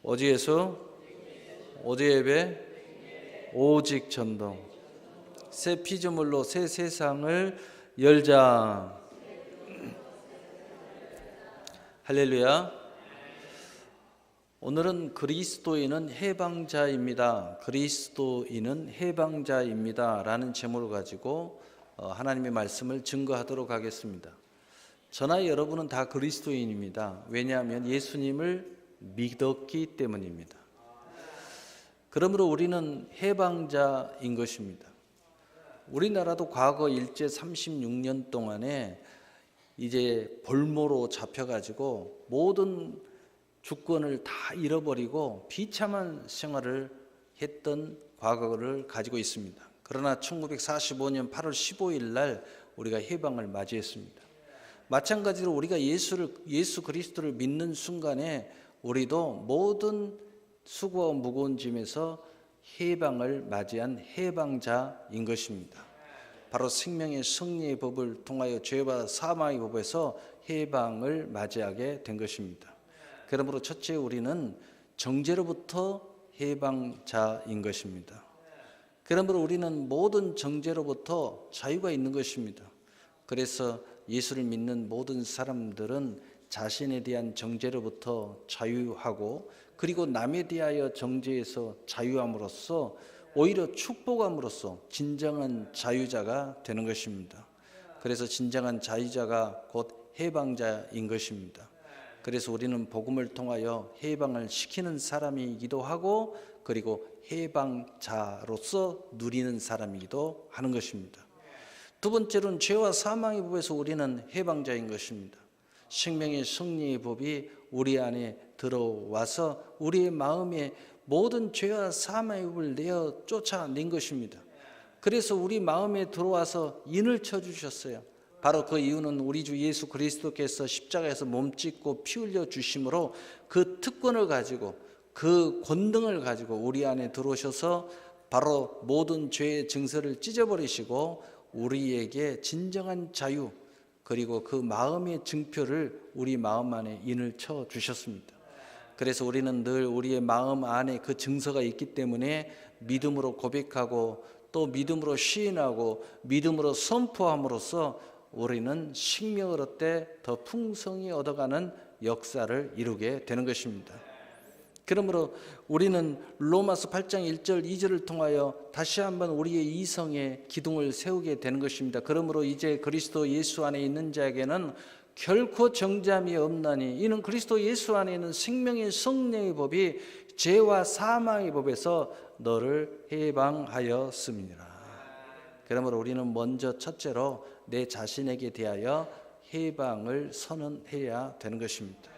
오직 예수, 오직 예배, 오직 전도. 새 피조물로 새 세상을 열자. 할렐루야. 오늘은 그리스도인은 해방자입니다. 그리스도인은 해방자입니다. 라는 제목을 가지고 하나님의 말씀을 증거하도록 하겠습니다. 저나 여러분은 다 그리스도인입니다. 왜냐하면 예수님을 믿었기 때문입니다. 그러므로 우리는 해방자인 것입니다. 우리나라도 과거 일제 36년 동안에 이제 볼모로 잡혀가지고 모든 주권을 다 잃어버리고 비참한 생활을 했던 과거를 가지고 있습니다. 그러나 1945년 8월 15일 날 우리가 해방을 맞이했습니다. 마찬가지로 우리가 예수 그리스도를 믿는 순간에 우리도 모든 수고와 무거운 짐에서 해방을 맞이한 해방자인 것입니다. 바로 생명의 승리의 법을 통하여 죄와 사망의 법에서 해방을 맞이하게 된 것입니다. 그러므로 첫째, 우리는 정죄로부터 해방자인 것입니다. 그러므로 우리는 모든 정죄로부터 자유가 있는 것입니다. 그래서 예수를 믿는 모든 사람들은 자신에 대한 정죄로부터 자유하고, 그리고 남에 대하여 정죄에서 자유함으로써 오히려 축복함으로써 진정한 자유자가 되는 것입니다. 그래서 진정한 자유자가 곧 해방자인 것입니다. 그래서 우리는 복음을 통하여 해방을 시키는 사람이기도 하고, 그리고 해방자로서 누리는 사람이기도 하는 것입니다. 두 번째로는 죄와 사망의 법에서 우리는 해방자인 것입니다. 생명의 승리의 법이 우리 안에 들어와서 우리의 마음에 모든 죄와 사망의 법을 내어 쫓아낸 것입니다. 그래서 우리 마음에 들어와서 인을 쳐주셨어요. 바로 그 이유는 우리 주 예수 그리스도께서 십자가에서 몸 찢고 피 흘려 주심으로 그 특권을 가지고, 그 권능을 가지고 우리 안에 들어오셔서 바로 모든 죄의 증서를 찢어버리시고 우리에게 진정한 자유, 그리고 그 마음의 증표를 우리 마음 안에 인을 쳐 주셨습니다. 그래서 우리는 늘 우리의 마음 안에 그 증서가 있기 때문에 믿음으로 고백하고, 또 믿음으로 시인하고, 믿음으로 선포함으로써 우리는 생명을 얻되 더 풍성히 얻어가는 역사를 이루게 되는 것입니다. 그러므로 우리는 로마서 8장 1절 2절을 통하여 다시 한번 우리의 이성의 기둥을 세우게 되는 것입니다. 그러므로 이제 그리스도 예수 안에 있는 자에게는 결코 정죄함이 없나니 이는 그리스도 예수 안에 있는 생명의 성령의 법이 죄와 사망의 법에서 너를 해방하였음이니라. 그러므로 우리는 먼저 첫째로 내 자신에게 대하여 해방을 선언해야 되는 것입니다.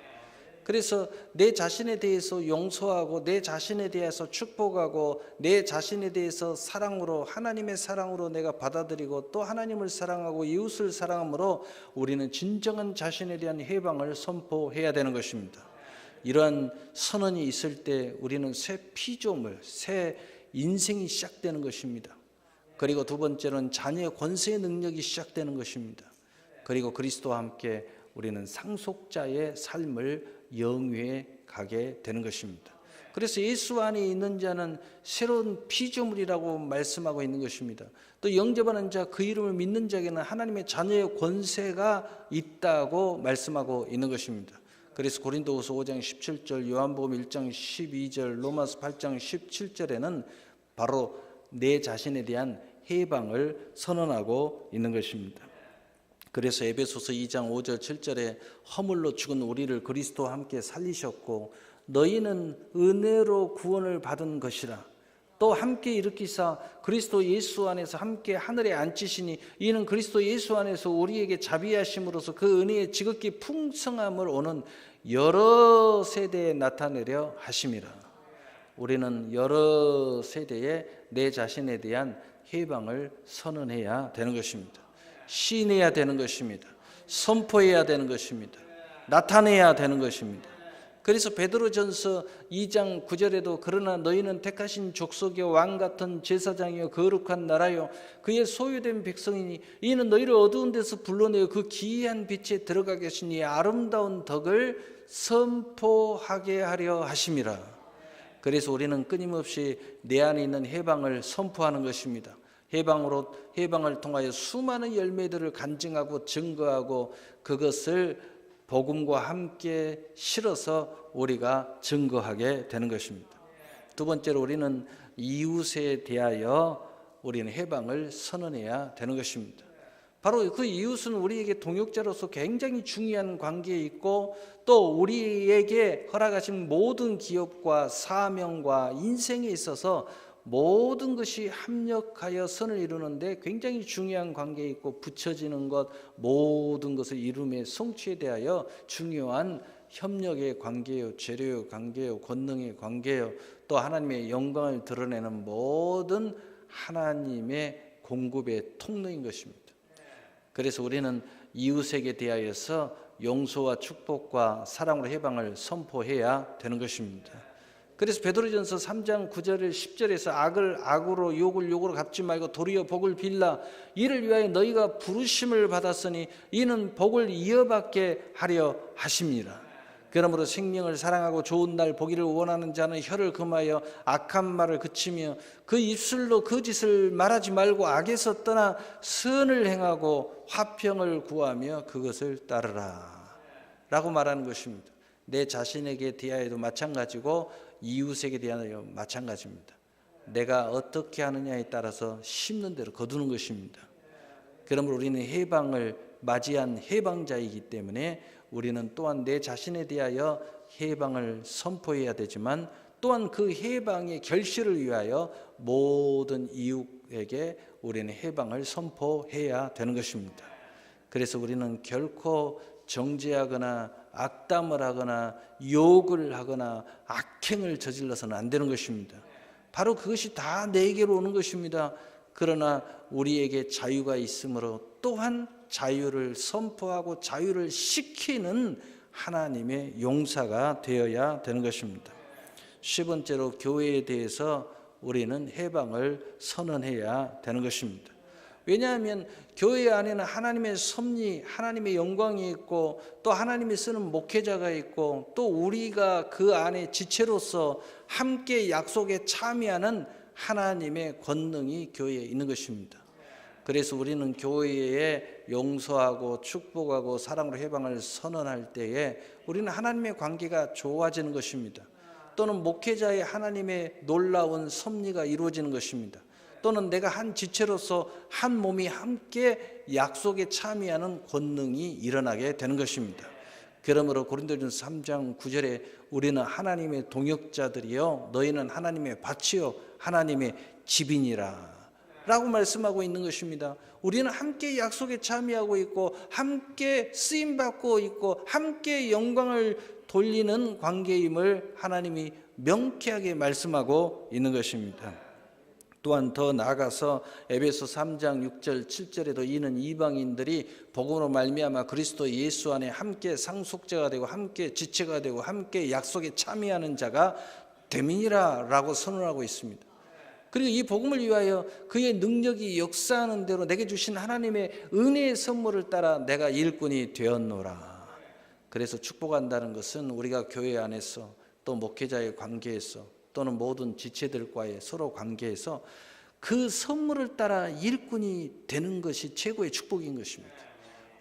그래서 내 자신에 대해서 용서하고, 내 자신에 대해서 축복하고, 내 자신에 대해서 사랑으로, 하나님의 사랑으로 내가 받아들이고, 또 하나님을 사랑하고 이웃을 사랑함으로 우리는 진정한 자신에 대한 해방을 선포해야 되는 것입니다. 이러한 선언이 있을 때 우리는 새 피조물, 새 인생이 시작되는 것입니다. 그리고 두 번째는 자녀의 권세의 능력이 시작되는 것입니다. 그리고 그리스도와 함께 우리는 상속자의 삶을 영위해 가게 되는 것입니다. 그래서 예수 안에 있는 자는 새로운 피조물이라고 말씀하고 있는 것입니다. 또 영접하는 자, 그 이름을 믿는 자에게는 하나님의 자녀의 권세가 있다고 말씀하고 있는 것입니다. 그래서 고린도후서 5장 17절, 요한복음 1장 12절, 로마서 8장 17절에는 바로 내 자신에 대한 해방을 선언하고 있는 것입니다. 그래서 에베소서 2장 5절 7절에 허물로 죽은 우리를 그리스도와 함께 살리셨고 너희는 은혜로 구원을 받은 것이라. 또 함께 일으키사 그리스도 예수 안에서 함께 하늘에 앉히시니 이는 그리스도 예수 안에서 우리에게 자비하심으로써 그 은혜의 지극히 풍성함을 오는 여러 세대에 나타내려 하심이라. 우리는 여러 세대에 내 자신에 대한 해방을 선언해야 되는 것입니다. 시인해야 되는 것입니다. 선포해야 되는 것입니다. 나타내야 되는 것입니다. 그래서 베드로전서 2장 9절에도 그러나 너희는 택하신 족속이요 왕 같은 제사장이요 거룩한 나라요 그의 소유된 백성이니 이는 너희를 어두운 데서 불러내어 그 기이한 빛에 들어가게 하신 이 아름다운 덕을 선포하게 하려 하심이라. 그래서 우리는 끊임없이 내 안에 있는 해방을 선포하는 것입니다. 해방을 통하여 수많은 열매들을 간증하고 증거하고 그것을 복음과 함께 실어서 우리가 증거하게 되는 것입니다. 두 번째로 우리는 이웃에 대하여 우리는 해방을 선언해야 되는 것입니다. 바로 그 이웃은 우리에게 동역자로서 굉장히 중요한 관계에 있고 또 우리에게 허락하신 모든 기업과 사명과 인생에 있어서 모든 것이 합력하여 선을 이루는데 굉장히 중요한 관계에 있고 붙여지는 것 모든 것을 이룸의 성취에 대하여 중요한 협력의 관계요, 재료의 관계요, 권능의 관계요, 또 하나님의 영광을 드러내는 모든 하나님의 공급의 통로인 것입니다. 그래서 우리는 이웃에게 대하여서 용서와 축복과 사랑으로 해방을 선포해야 되는 것입니다. 그래서 베드로전서 3장 9절 10절에서 악을 악으로 욕을 욕으로 갚지 말고 도리어 복을 빌라. 이를 위하여 너희가 부르심을 받았으니 이는 복을 이어받게 하려 하심이라. 그러므로 생명을 사랑하고 좋은 날 보기를 원하는 자는 혀를 금하여 악한 말을 그치며 그 입술로 거짓을 말하지 말고 악에서 떠나 선을 행하고 화평을 구하며 그것을 따르라 라고 말하는 것입니다. 내 자신에게 대하여도 마찬가지고 이웃에게 대하여 마찬가지입니다. 내가 어떻게 하느냐에 따라서 심는 대로 거두는 것입니다. 그러므로 우리는 해방을 맞이한 해방자이기 때문에 우리는 또한 내 자신에 대하여 해방을 선포해야 되지만 또한 그 해방의 결실을 위하여 모든 이웃에게 우리는 해방을 선포해야 되는 것입니다. 그래서 우리는 결코 정죄하거나 악담을 하거나 욕을 하거나 악행을 저질러서는 안 되는 것입니다. 바로 그것이 다 내게로 오는 것입니다. 그러나 우리에게 자유가 있으므로 또한 자유를 선포하고 자유를 시키는 하나님의 용사가 되어야 되는 것입니다. 10번째로 교회에 대해서 우리는 해방을 선언해야 되는 것입니다. 왜냐하면 교회 안에는 하나님의 섭리, 하나님의 영광이 있고 또 하나님이 쓰는 목회자가 있고 또 우리가 그 안에 지체로서 함께 약속에 참여하는 하나님의 권능이 교회에 있는 것입니다. 그래서 우리는 교회에 용서하고 축복하고 사랑으로 해방을 선언할 때에 우리는 하나님의 관계가 좋아지는 것입니다. 또는 목회자의 하나님의 놀라운 섭리가 이루어지는 것입니다. 또는 내가 한 지체로서 한 몸이 함께 약속에 참여하는 권능이 일어나게 되는 것입니다. 그러므로 고린도전서 3장 9절에 우리는 하나님의 동역자들이요 너희는 하나님의 밭이요 하나님의 집이니라 라고 말씀하고 있는 것입니다. 우리는 함께 약속에 참여하고 있고 함께 쓰임받고 있고 함께 영광을 돌리는 관계임을 하나님이 명쾌하게 말씀하고 있는 것입니다. 또한 더 나아가서 에베소 3장 6절 7절에도 이는 이방인들이 복음으로 말미암아 그리스도 예수 안에 함께 상속자가 되고 함께 지체가 되고 함께 약속에 참여하는 자가 됨이니라 라고 선언하고 있습니다. 그리고 이 복음을 위하여 그의 능력이 역사하는 대로 내게 주신 하나님의 은혜의 선물을 따라 내가 일꾼이 되었노라. 그래서 축복한다는 것은 우리가 교회 안에서 또 목회자의 관계에서 또는 모든 지체들과의 서로 관계에서 그 선물을 따라 일꾼이 되는 것이 최고의 축복인 것입니다.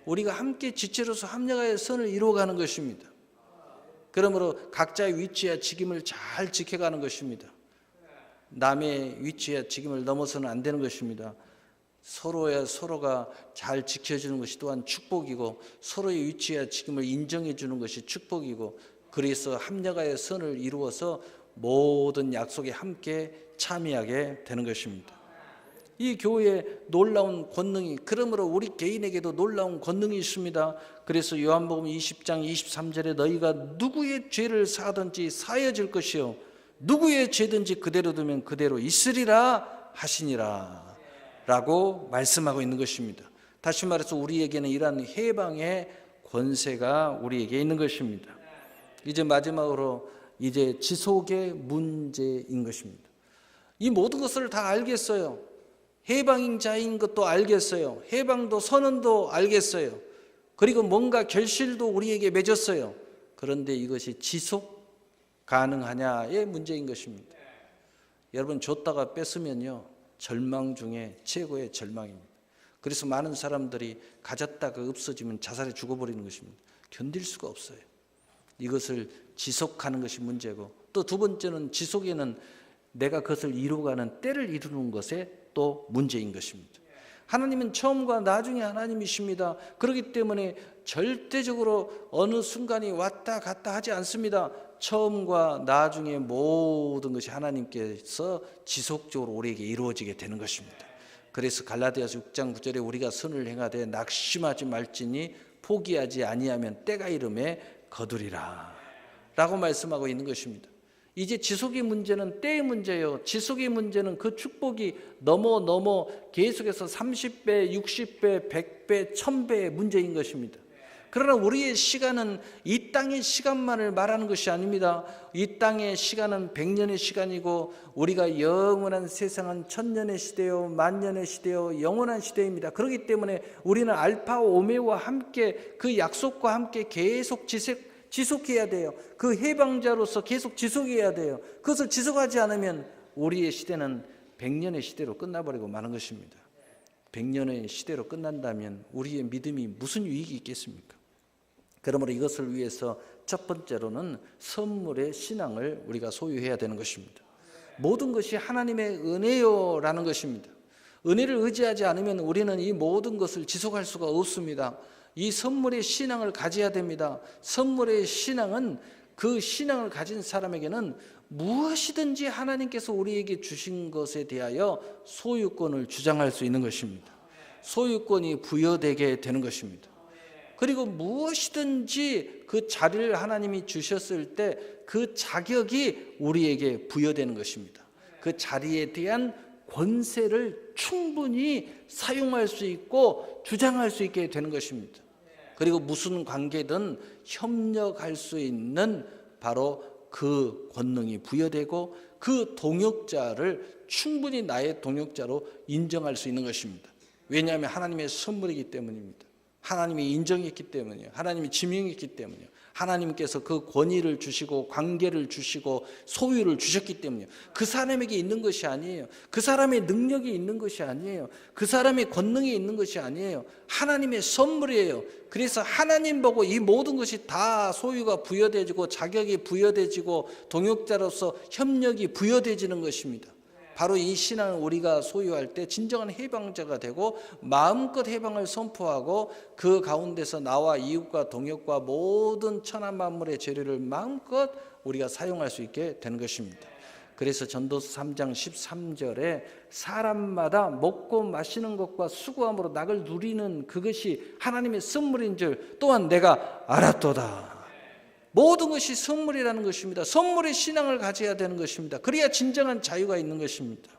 우리가 함께 지체로서 합력하여 선을 이루어가는 것입니다. 그러므로 각자의 위치와 직임을 잘 지켜가는 것입니다. 남의 위치와 직임을 넘어서는 안 되는 것입니다. 서로가 잘 지켜주는 것이 또한 축복이고 서로의 위치와 직임을 인정해 주는 것이 축복이고 그래서 합력하여 선을 이루어서 모든 약속에 함께 참여하게 되는 것입니다. 이 교회에 놀라운 권능이 그러므로 우리 개인에게도 놀라운 권능이 있습니다. 그래서 요한복음 20장 23절에 너희가 누구의 죄를 사든지 사여질 것이요 누구의 죄든지 그대로 두면 그대로 있으리라 하시니라 라고 말씀하고 있는 것입니다. 다시 말해서 우리에게는 이러한 해방의 권세가 우리에게 있는 것입니다. 이제 마지막으로 이제 지속의 문제인 것입니다. 이 모든 것을 다 알겠어요. 해방자인 것도 알겠어요. 해방도 선언도 알겠어요. 그리고 뭔가 결실도 우리에게 맺었어요. 그런데 이것이 지속 가능하냐의 문제인 것입니다. 여러분, 줬다가 뺏으면요, 절망 중에 최고의 절망입니다. 그래서 많은 사람들이 가졌다가 없어지면 자살해 죽어버리는 것입니다. 견딜 수가 없어요. 이것을 지속하는 것이 문제고, 또 두 번째는 지속에는 내가 그것을 이루어가는 때를 이루는 것에 또 문제인 것입니다. 하나님은 처음과 나중에 하나님이십니다. 그렇기 때문에 절대적으로 어느 순간이 왔다 갔다 하지 않습니다. 처음과 나중에 모든 것이 하나님께서 지속적으로 우리에게 이루어지게 되는 것입니다. 그래서 갈라디아서 6장 9절에 우리가 선을 행하되 낙심하지 말지니 포기하지 아니하면 때가 이름에 거두리라 라고 말씀하고 있는 것입니다. 이제 지속의 문제는 때의 문제예요. 지속의 문제는 그 축복이 넘어 계속해서 30배, 60배, 100배, 1000배의 문제인 것입니다. 그러나 우리의 시간은 이 땅의 시간만을 말하는 것이 아닙니다. 이 땅의 시간은 100년의 시간이고 우리가 영원한 세상은 1000년의 시대요, 만년의 시대요, 영원한 시대입니다. 그렇기 때문에 우리는 알파 오메와 함께 그 약속과 함께 계속 지속해야 돼요. 그 해방자로서 계속 지속해야 돼요. 그것을 지속하지 않으면 우리의 시대는 100년의 시대로 끝나버리고 마는 것입니다. 100년의 시대로 끝난다면 우리의 믿음이 무슨 유익이 있겠습니까? 그러므로 이것을 위해서 첫 번째로는 선물의 신앙을 우리가 소유해야 되는 것입니다. 모든 것이 하나님의 은혜요라는 것입니다. 은혜를 의지하지 않으면 우리는 이 모든 것을 지속할 수가 없습니다. 이 선물의 신앙을 가져야 됩니다. 선물의 신앙은 그 신앙을 가진 사람에게는 무엇이든지 하나님께서 우리에게 주신 것에 대하여 소유권을 주장할 수 있는 것입니다. 소유권이 부여되게 되는 것입니다. 그리고 무엇이든지 그 자리를 하나님이 주셨을 때 그 자격이 우리에게 부여되는 것입니다. 그 자리에 대한 권세를 충분히 사용할 수 있고 주장할 수 있게 되는 것입니다. 그리고 무슨 관계든 협력할 수 있는 바로 그 권능이 부여되고 그 동역자를 충분히 나의 동역자로 인정할 수 있는 것입니다. 왜냐하면 하나님의 선물이기 때문입니다. 하나님이 인정했기 때문이에요. 하나님이 지명했기 때문이에요. 하나님께서 그 권위를 주시고 관계를 주시고 소유를 주셨기 때문이에요. 그 사람에게 있는 것이 아니에요. 그 사람의 능력이 있는 것이 아니에요. 그 사람의 권능이 있는 것이 아니에요. 하나님의 선물이에요. 그래서 하나님 보고 이 모든 것이 다 소유가 부여되지고 자격이 부여되지고 동역자로서 협력이 부여되지는 것입니다. 바로 이 신앙을 우리가 소유할 때 진정한 해방자가 되고 마음껏 해방을 선포하고 그 가운데서 나와 이웃과 동역과 모든 천하 만물의 재료를 마음껏 우리가 사용할 수 있게 되는 것입니다. 그래서 전도서 3장 13절에 사람마다 먹고 마시는 것과 수고함으로 낙을 누리는 그것이 하나님의 선물인 줄 또한 내가 알았도다. 모든 것이 선물이라는 것입니다. 선물의 신앙을 가져야 되는 것입니다. 그래야 진정한 자유가 있는 것입니다.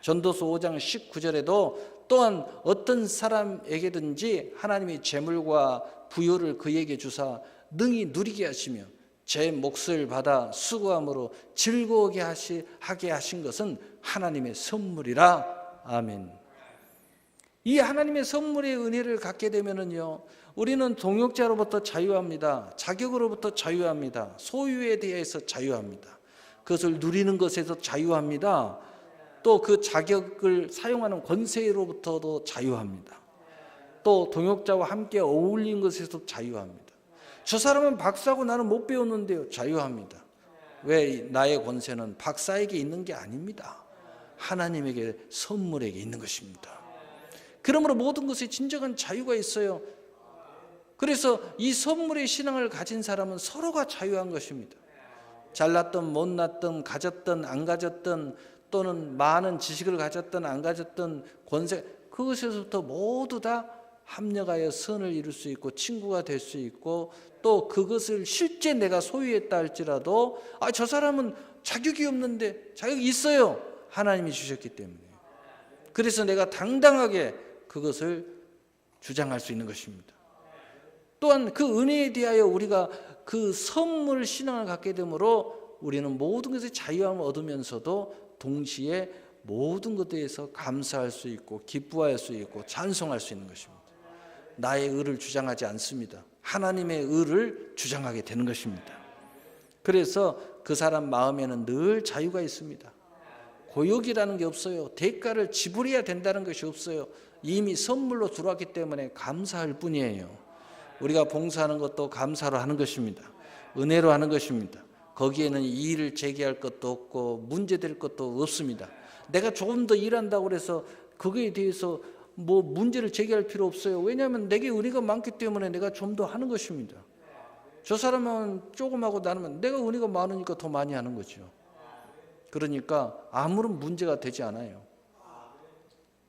전도서 5장 19절에도 또한 어떤 사람에게든지 하나님이 재물과 부요를 그에게 주사 능히 누리게 하시며 제 몫을 받아 수고함으로 즐거우게 하게 하신 것은 하나님의 선물이라. 아멘. 이 하나님의 선물의 은혜를 갖게 되면은요, 우리는 동역자로부터 자유합니다. 자격으로부터 자유합니다. 소유에 대해서 자유합니다. 그것을 누리는 것에서 자유합니다. 또 그 자격을 사용하는 권세로부터도 자유합니다. 또 동역자와 함께 어울리는 것에서 자유합니다. 저 사람은 박사고 나는 못 배웠는데요. 자유합니다. 왜? 나의 권세는 박사에게 있는 게 아닙니다. 하나님에게 선물에게 있는 것입니다. 그러므로 모든 것에 진정한 자유가 있어요. 그래서 이 선물의 신앙을 가진 사람은 서로가 자유한 것입니다. 잘났든 못났든 가졌든 안 가졌든 또는 많은 지식을 가졌든 안 가졌든 권세, 그것에서부터 모두 다 합력하여 선을 이룰 수 있고 친구가 될 수 있고 또 그것을 실제 내가 소유했다 할지라도 저 사람은 자격이 없는데 자격이 있어요. 하나님이 주셨기 때문에. 그래서 내가 당당하게 그것을 주장할 수 있는 것입니다. 또한 그 은혜에 대하여 우리가 그 선물 신앙을 갖게 되므로 우리는 모든 것에 자유함을 얻으면서도 동시에 모든 것에 대해서 감사할 수 있고 기뻐할 수 있고 찬송할 수 있는 것입니다. 나의 의를 주장하지 않습니다. 하나님의 의를 주장하게 되는 것입니다. 그래서 그 사람 마음에는 늘 자유가 있습니다. 고역이라는 게 없어요. 대가를 지불해야 된다는 것이 없어요. 이미 선물로 들어왔기 때문에 감사할 뿐이에요. 우리가 봉사하는 것도 감사로 하는 것입니다. 은혜로 하는 것입니다. 거기에는 이의를 제기할 것도 없고 문제될 것도 없습니다. 내가 조금 더 일한다고 해서 거기에 대해서 뭐 문제를 제기할 필요 없어요. 왜냐하면 내게 은혜가 많기 때문에 내가 좀 더 하는 것입니다. 저 사람은 조금 하고 나누면 내가 은혜가 많으니까 더 많이 하는 거죠. 그러니까 아무런 문제가 되지 않아요.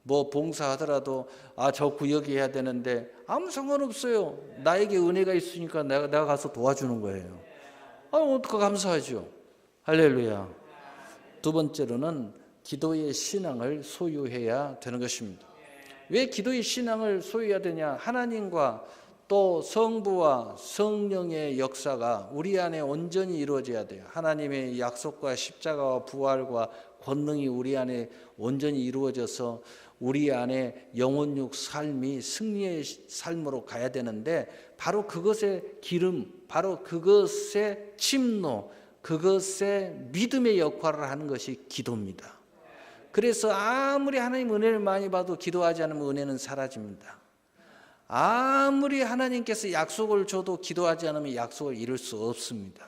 뭐 봉사하더라도 저 구역이 해야 되는데 아무 상관없어요. 나에게 은혜가 있으니까 내가 가서 도와주는 거예요. 어떻게 감사하죠. 할렐루야. 두 번째로는 기도의 신앙을 소유해야 되는 것입니다. 왜 기도의 신앙을 소유해야 되냐? 하나님과 또 성부와 성령의 역사가 우리 안에 온전히 이루어져야 돼요. 하나님의 약속과 십자가와 부활과 권능이 우리 안에 온전히 이루어져서 우리 안에 영혼육 삶이 승리의 삶으로 가야 되는데 바로 그것의 기름, 바로 그것의 침노, 그것의 믿음의 역할을 하는 것이 기도입니다. 그래서 아무리 하나님 은혜를 많이 받아도 기도하지 않으면 은혜는 사라집니다. 아무리 하나님께서 약속을 줘도 기도하지 않으면 약속을 이룰 수 없습니다.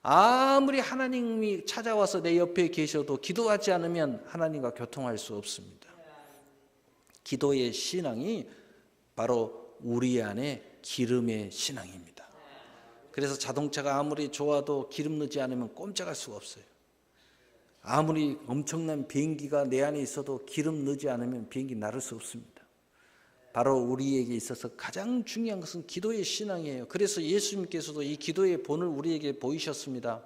아무리 하나님이 찾아와서 내 옆에 계셔도 기도하지 않으면 하나님과 교통할 수 없습니다. 기도의 신앙이 바로 우리 안에 기름의 신앙입니다. 그래서 자동차가 아무리 좋아도 기름 넣지 않으면 꼼짝할 수가 없어요. 아무리 엄청난 비행기가 내 안에 있어도 기름 넣지 않으면 비행기 날을 수 없습니다. 바로 우리에게 있어서 가장 중요한 것은 기도의 신앙이에요. 그래서 예수님께서도 이 기도의 본을 우리에게 보이셨습니다.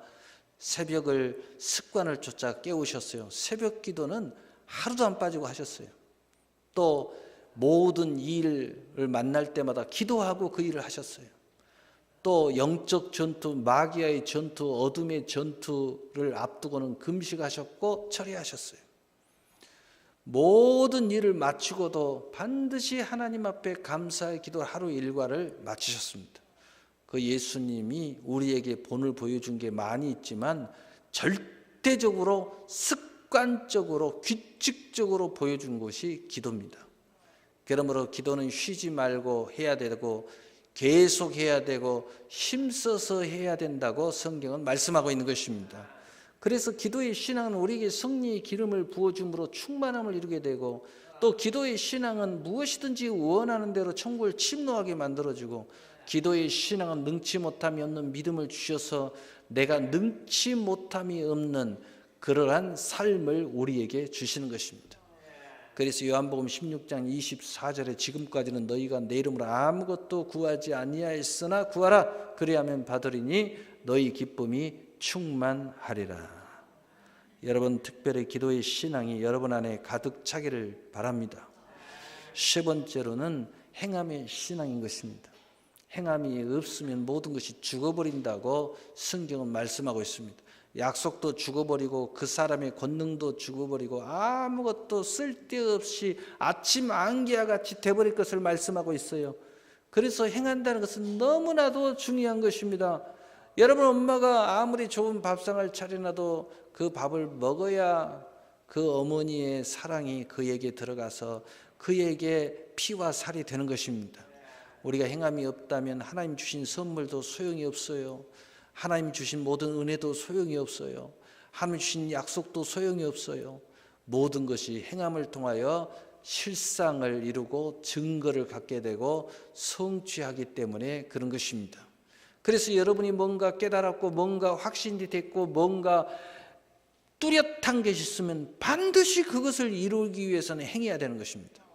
새벽을 습관을 쫓아 깨우셨어요. 새벽 기도는 하루도 안 빠지고 하셨어요. 또 모든 일을 만날 때마다 기도하고 그 일을 하셨어요. 또 영적 전투, 마귀와의 전투, 어둠의 전투를 앞두고는 금식하셨고 처리하셨어요. 모든 일을 마치고도 반드시 하나님 앞에 감사의 기도 하루 일과를 마치셨습니다. 그 예수님이 우리에게 본을 보여준 게 많이 있지만 절대적으로 습관적으로 규칙적으로 보여준 것이 기도입니다. 그러므로 기도는 쉬지 말고 해야 되고 계속 해야 되고 힘써서 해야 된다고 성경은 말씀하고 있는 것입니다. 그래서 기도의 신앙은 우리에게 승리의 기름을 부어줌으로 충만함을 이루게 되고 또 기도의 신앙은 무엇이든지 원하는 대로 천국을 침노하게 만들어주고 기도의 신앙은 능치 못함이 없는 믿음을 주셔서 내가 능치 못함이 없는 그러한 삶을 우리에게 주시는 것입니다. 그래서 요한복음 16장 24절에 지금까지는 너희가 내 이름으로 아무것도 구하지 아니하였으나 구하라 그리하면 받으리니 너희 기쁨이 충만하리라. 여러분 특별히 기도의 신앙이 여러분 안에 가득 차기를 바랍니다. 세 번째로는 행함의 신앙인 것입니다. 행함이 없으면 모든 것이 죽어버린다고 성경은 말씀하고 있습니다. 약속도 죽어버리고 그 사람의 권능도 죽어버리고 아무것도 쓸데없이 아침 안개와 같이 돼버릴 것을 말씀하고 있어요. 그래서 행한다는 것은 너무나도 중요한 것입니다. 여러분 엄마가 아무리 좋은 밥상을 차려놔도 그 밥을 먹어야 그 어머니의 사랑이 그에게 들어가서 그에게 피와 살이 되는 것입니다. 우리가 행함이 없다면 하나님 주신 선물도 소용이 없어요. 하나님 주신 모든 은혜도 소용이 없어요. 하나님 주신 약속도 소용이 없어요. 모든 것이 행함을 통하여 실상을 이루고 증거를 갖게 되고 성취하기 때문에 그런 것입니다. 그래서 여러분이 뭔가 깨달았고 뭔가 확신이 됐고 뭔가 뚜렷한 것이 있으면 반드시 그것을 이루기 위해서는 행해야 되는 것입니다.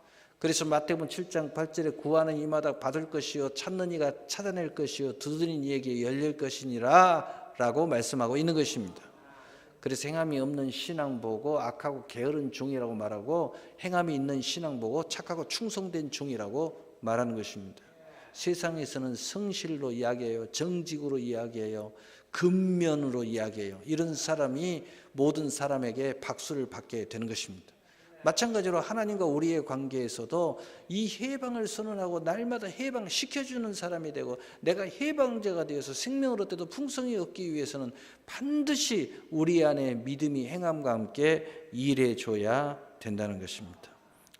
그래서 마태복음 7장 8절에 구하는 이마다 받을 것이요 찾는 이가 찾아낼 것이요 두드리는 이에게 열릴 것이니라 라고 말씀하고 있는 것입니다. 그래서 행함이 없는 신앙 보고 악하고 게으른 종이라고 말하고 행함이 있는 신앙 보고 착하고 충성된 종이라고 말하는 것입니다. 세상에서는 성실로 이야기해요. 정직으로 이야기해요. 근면으로 이야기해요. 이런 사람이 모든 사람에게 박수를 받게 되는 것입니다. 마찬가지로 하나님과 우리의 관계에서도 이 해방을 선언하고 날마다 해방시켜주는 사람이 되고 내가 해방자가 되어서 생명을 얻어도 풍성히 얻기 위해서는 반드시 우리 안에 믿음이 행함과 함께 일해줘야 된다는 것입니다.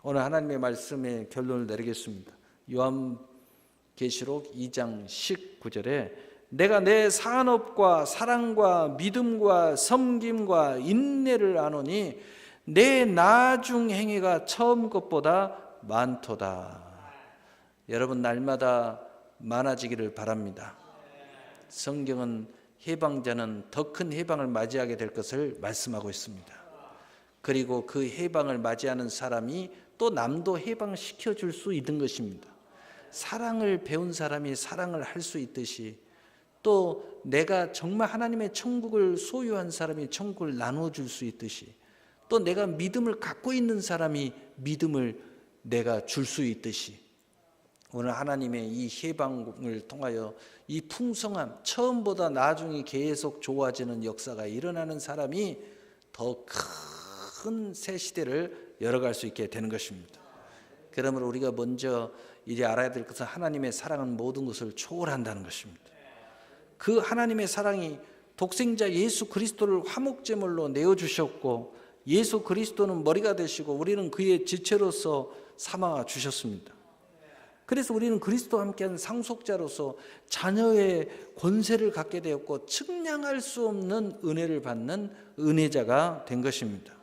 오늘 하나님의 말씀에 결론을 내리겠습니다. 요한계시록 2장 19절에 내가 내 산업과 사랑과 믿음과 섬김과 인내를 아노니 내 나중 행위가 처음 것보다 많도다. 여러분 날마다 많아지기를 바랍니다. 성경은 해방자는 더 큰 해방을 맞이하게 될 것을 말씀하고 있습니다. 그리고 그 해방을 맞이하는 사람이 또 남도 해방시켜 줄 수 있는 것입니다. 사랑을 배운 사람이 사랑을 할 수 있듯이 또 내가 정말 하나님의 천국을 소유한 사람이 천국을 나눠줄 수 있듯이 또 내가 믿음을 갖고 있는 사람이 믿음을 내가 줄 수 있듯이 오늘 하나님의 이 해방을 통하여 이 풍성함, 처음보다 나중에 계속 좋아지는 역사가 일어나는 사람이 더 큰 새 시대를 열어갈 수 있게 되는 것입니다. 그러므로 우리가 먼저 이제 알아야 될 것은 하나님의 사랑은 모든 것을 초월한다는 것입니다. 그 하나님의 사랑이 독생자 예수 그리스도를 화목제물로 내어주셨고 예수 그리스도는 머리가 되시고 우리는 그의 지체로서 삼아 주셨습니다. 그래서 우리는 그리스도와 함께한 상속자로서 자녀의 권세를 갖게 되었고 측량할 수 없는 은혜를 받는 은혜자가 된 것입니다.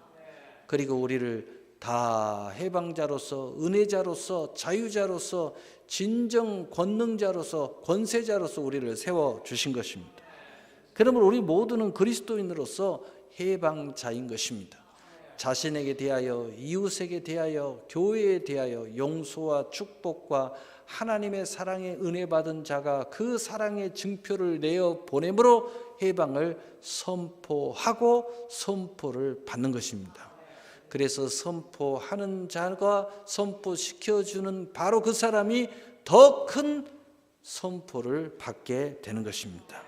그리고 우리를 다 해방자로서 은혜자로서 자유자로서 진정 권능자로서 권세자로서 우리를 세워주신 것입니다. 그러므로 우리 모두는 그리스도인으로서 해방자인 것입니다. 자신에게 대하여 이웃에게 대하여 교회에 대하여 용서와 축복과 하나님의 사랑에 은혜 받은 자가 그 사랑의 증표를 내어 보냄으로 해방을 선포하고 선포를 받는 것입니다. 그래서 선포하는 자가 선포시켜주는 바로 그 사람이 더 큰 선포를 받게 되는 것입니다.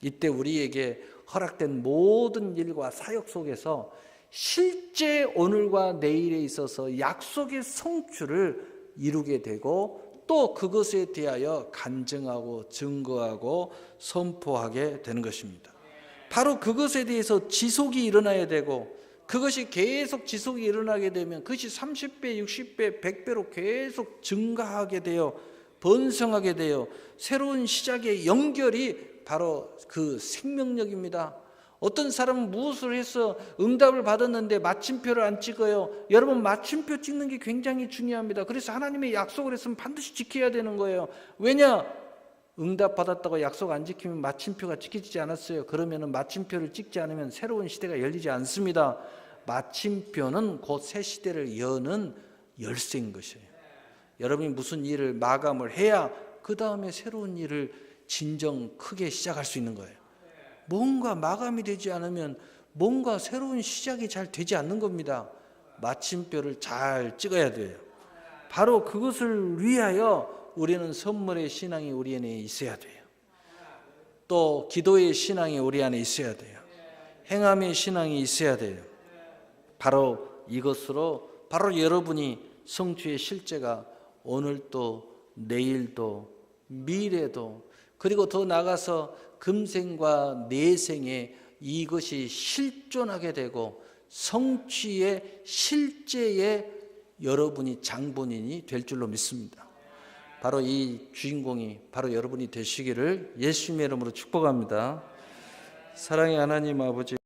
이때 우리에게 허락된 모든 일과 사역 속에서 실제 오늘과 내일에 있어서 약속의 성취를 이루게 되고 또 그것에 대하여 간증하고 증거하고 선포하게 되는 것입니다. 바로 그것에 대해서 지속이 일어나야 되고 그것이 계속 지속이 일어나게 되면 그것이 30배, 60배, 100배로 계속 증가하게 되어 번성하게 되어 새로운 시작의 연결이 바로 그 생명력입니다. 어떤 사람은 무엇을 해서 응답을 받았는데 마침표를 안 찍어요. 여러분 마침표 찍는 게 굉장히 중요합니다. 그래서 하나님의 약속을 했으면 반드시 지켜야 되는 거예요. 왜냐? 응답 받았다고 약속 안 지키면 마침표가 찍히지 않았어요. 그러면 마침표를 찍지 않으면 새로운 시대가 열리지 않습니다. 마침표는 곧 새 시대를 여는 열쇠인 것이에요. 여러분이 무슨 일을 마감을 해야 그 다음에 새로운 일을 진정 크게 시작할 수 있는 거예요. 뭔가 마감이 되지 않으면 뭔가 새로운 시작이 잘 되지 않는 겁니다. 마침표를 잘 찍어야 돼요. 바로 그것을 위하여 우리는 선물의 신앙이 우리 안에 있어야 돼요. 또 기도의 신앙이 우리 안에 있어야 돼요. 행함의 신앙이 있어야 돼요. 바로 이것으로 바로 여러분이 성취의 실제가 오늘도 내일도 미래도 그리고 더 나아가서 금생과 내생에 이것이 실존하게 되고 성취의 실제의 여러분이 장본인이 될 줄로 믿습니다. 바로 이 주인공이 바로 여러분이 되시기를 예수님의 이름으로 축복합니다. 사랑의 하나님 아버지